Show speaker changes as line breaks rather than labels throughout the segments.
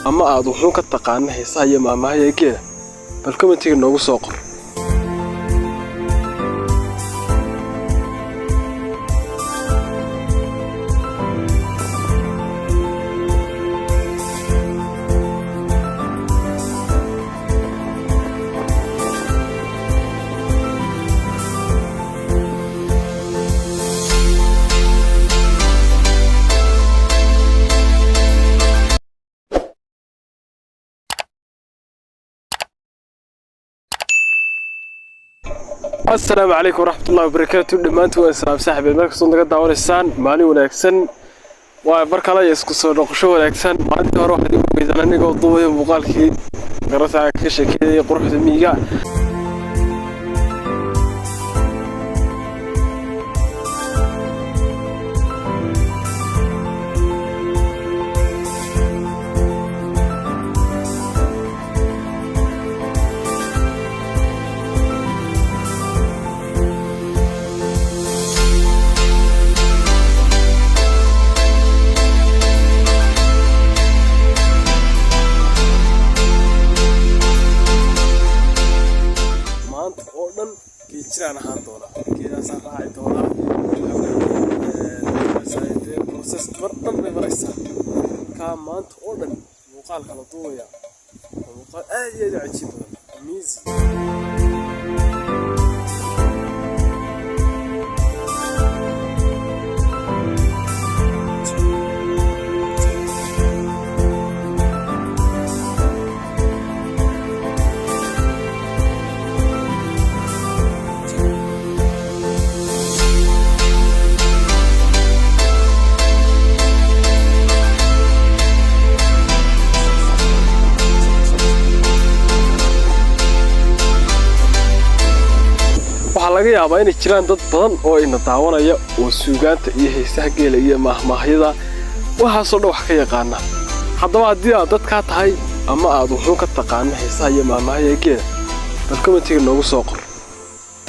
ama aad wuxuu ka taqaanay heesaha iyo maamaaha geela bal commentiga noogu soo qor. السلام عليكم ورحمة الله وبركاته. دمانتو السلام صاحبي الملك صندوق داورسان مالي وناكسن وبركة الله يسكسر نقشوا وناكسن ما عندي أروح اليوم إذا أنا نقول ضوء مقالكي قرأت على كشة كذا قروح الميجا أنا هاندولا كذا صراحة دولا سايد بروسس مرتب بمرسا كمان تقولن مقال على طويا مقال أي عجيب ميزي laga yaabaa inay jiraan dad badan oo ina daawanaya oo suugaanta iyo heesaha geela iyo maahmaahyada waxa soo dhaw wax ka yaqaana. Haddaba haddii aad dadka tahay ama aad wuxuu ka taqaanay heesaha iyo maahmaahyada geela bal commentiga noogu soo qor.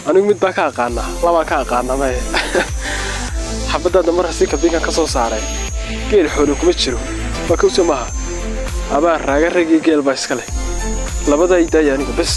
anigu mid baa ka aqaana laba ka aqaana ma xabadada mar si kabinka ka soo saaray geel xoolo kuma jiro waa ku soo maaha aba raaga ragi geel baa iska leh labada iday aniga bas.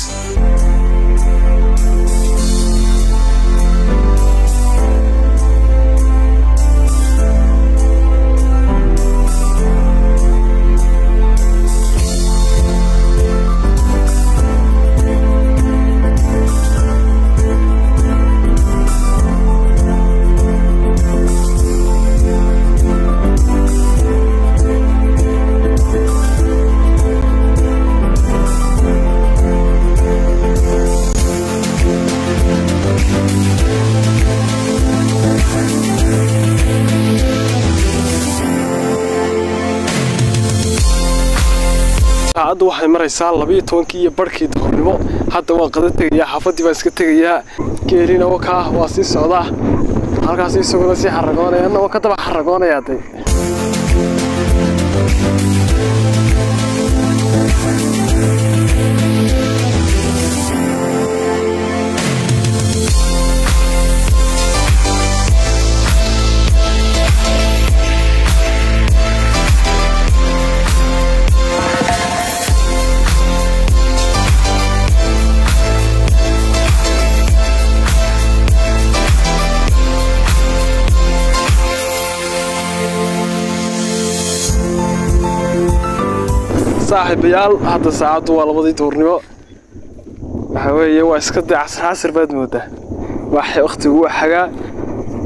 saacadu waxay maraysaa 12 iyo barkii duhurnimo. hadda waan qada tagayaa xaafadii baan iska tagayaa geelina waa sii socdaa halkaas isaguna si xaragoonaya anna ka daba xaragoonaya day صاحبيال هذا ساعات والله دورنيو waxaweye waa iska daacasir baad moodaa waxa waqtigu xaga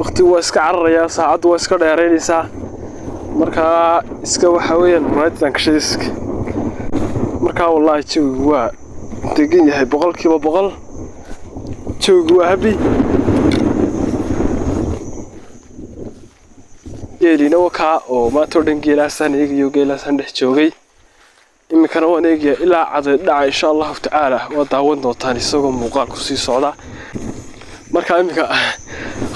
waqtigu waa iska cararaya saacadu waa iska dheereynaysa marka iska waxa weeyaan raadinka kashadiska marka wallahi joogu waa degan yahay 100% joogu waa habi yeelina waka oo ma toodhan geelaasan iyo geelaasan dhex joogay imikana waan eegaya ilaa cadad dhaca insha Allah ta'ala waa daawan doontaan isagoo muuqaal ku sii socda marka imika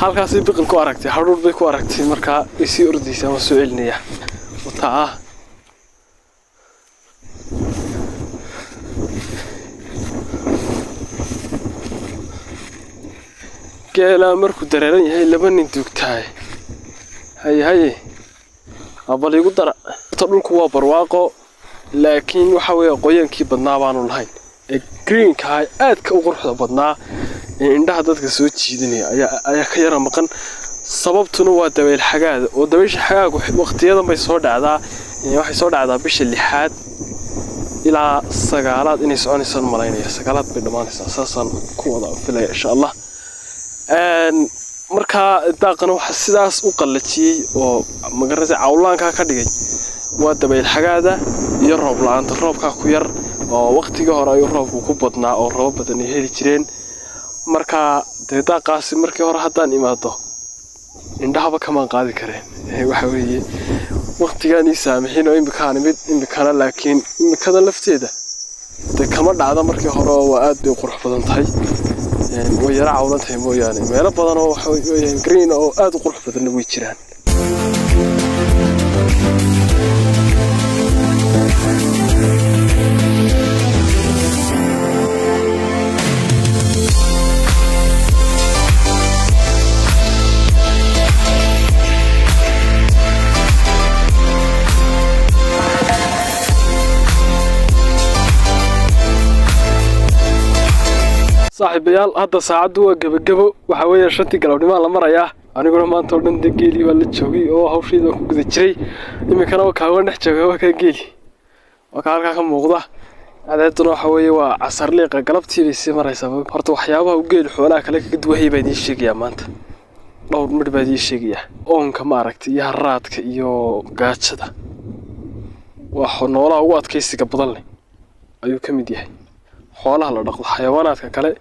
halkaas biqil ku aragtay haruur bay ku aragtay marka isii ordaysa oo soo celinaya wataa geela markuu dareeran yahay laba nin dugtaay hay abal igu dara dhulku waa barwaaqo laakiin waxa weeye qoyaankii badnaa baanu lahayn ee greenka aadka u quruxda badnaa ee indhaha dadka soo jiidanaya ayaa ka yara maqan sababtuna waa dabeel xagaada oo dabeesha xagaagu waqtiyadan bay soo dhacdaa waxay soo dhacdaa bisha 6aad ilaa 9aad inay soconayso malaynaya 9aad bay dhamaanaysaa saasaan ku wada filaya insha Allah marka daaqana waxa sidaas u qalajiyay oo magarasay cawlaanka ka dhigay waa dabeel xagaada iyo roob la'aanta roobka ku yar oo waqtiga hore ay roobku ku badnaa oo roob badan ay heli jireen marka daaqaasi markii hore hadaan imaado indhahaba kama qaadi kareen waxa weeye waqtigan ii saamixin oo imikana laakiin imikada lafteeda kama dhacdo markii hore waa aad bay qurux badan tahay way yara cawlan tahay mooyaane meelo badan oo waxa weeye green oo aad u qurux badan way jiraan صاحبيال هذا ساعد وجبجبو وحوي شنتي قالوا لي ما لا مريا أنا قلنا ما أنتوا لندن جيلي ولا تشوي أو هوشي ذا كوكو ذكري لما كانوا كهون نحجوا وكان جيلي وكان كم موضوع هذا تروح حوي وعصر لي قلبتي بالسمر يسوي برضو حيابها وجيل حولا كلك قد وهي بدي الشيء يا مانت أو مر بدي الشيء أون كماركت يا راتك يو قاتش ده وحنورا وقت كيسي قبضلني أيو كمديه xoolaha la dhaqdo xayawaanaadka kale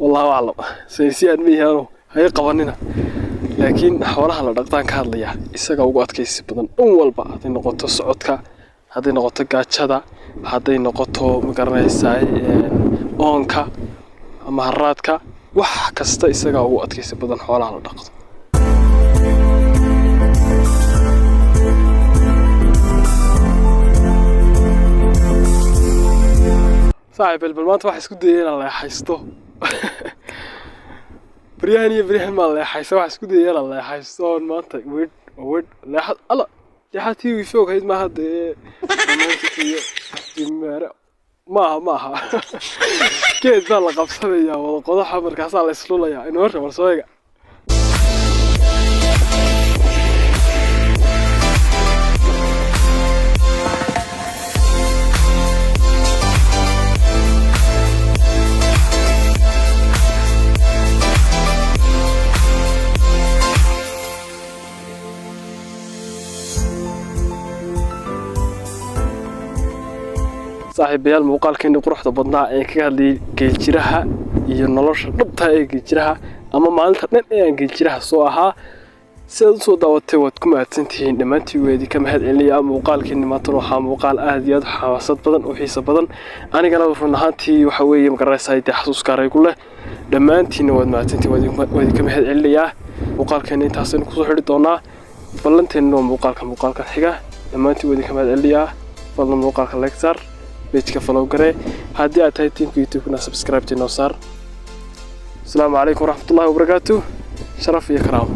wallahi waclam saysi admiyaano hay qabanina laakiin xoolaha la dhaqtaan ka hadlaya isaga ugu adkaysi badan walba haday noqoto socodka haday noqoto gaajada haday noqoto magaranaysaa oonka ama haraadka wax kasta isaga ugu adkaysi badan xoolaha la dhaqdo صاحب البلمات واحد سكود يلا الله يحيسته بريان ما الله يحيسته واحد سكود يلا الله يحيسته ما أنت ود لا حد الله يا حتى يفوق هيد ما حد ما كيف ذا لقب سبيا والله قضاء حمر كاس على السلولة يا إنه ورشة مرسوية صاحبيال muuqaalkeena quruxda badnaa ee ka hadlay geejiraha iyo nolosha dhabta ee geejiraha ama maalinta dhan ee geejiraha soo ahaa sida soo daawatay wad ku maadsantihiin dhamaantii weedii ka mahad celiya muuqaalkeena maanta waxa muuqaal aad iyo aad xawaasad badan oo xiiso badan anigana run ahaantii waxa weeye magaraysaa xasuus gaaray ku leh dhamaantiina wad maadsantii weedii ka mahad celiya muuqaalkeena intaas ku soo xidhi doonaa ballanteena muuqaalka xiga dhamaantii weedii ka mahad celiya fadlan muuqaalka like sar بيتك فلو قري هادي أتاي تيمك يوتيوبنا سبسكرايب تنو صار السلام عليكم ورحمة الله وبركاته شرف يا كرام